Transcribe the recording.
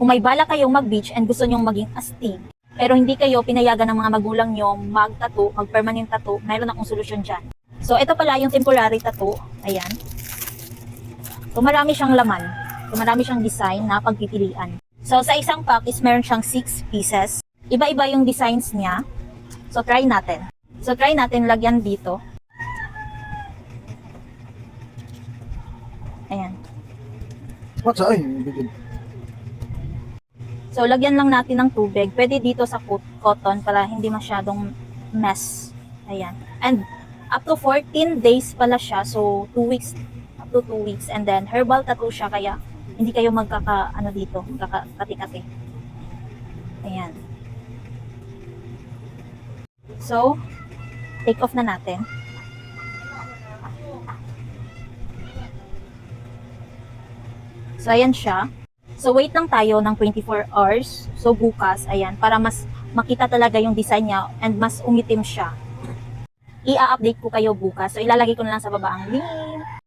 Kung may bala kayong mag-beach and gusto nyong maging astig, pero hindi kayo pinayagan ng mga magulang nyo mag-tattoo, mag-permanent tattoo, mayroon akong solusyon dyan. So, ito pala yung temporary tattoo. Ayan. So, marami siyang laman. So, marami siyang design na pagpipilian. So, sa isang pack is meron siyang 6 pieces. Iba-iba yung designs niya. So, try natin. So, try natin lagyan dito. Ayan. What's ay? Bigyan. So, lagyan lang natin ng tubig. Pwede dito sa cotton para hindi masyadong mess. Ayan. And, up to 14 days pala siya. So, 2 weeks, up to 2 weeks. And then, herbal tattoo siya. Kaya, hindi kayo magkakati-kati. Ayan. So, take off na natin. So, ayan siya. So, wait lang tayo ng 24 hours. So, bukas, ayan, para mas makita talaga yung design niya and mas umitim siya. I-update ko kayo bukas. So, ilalagay ko na lang sa baba ang link.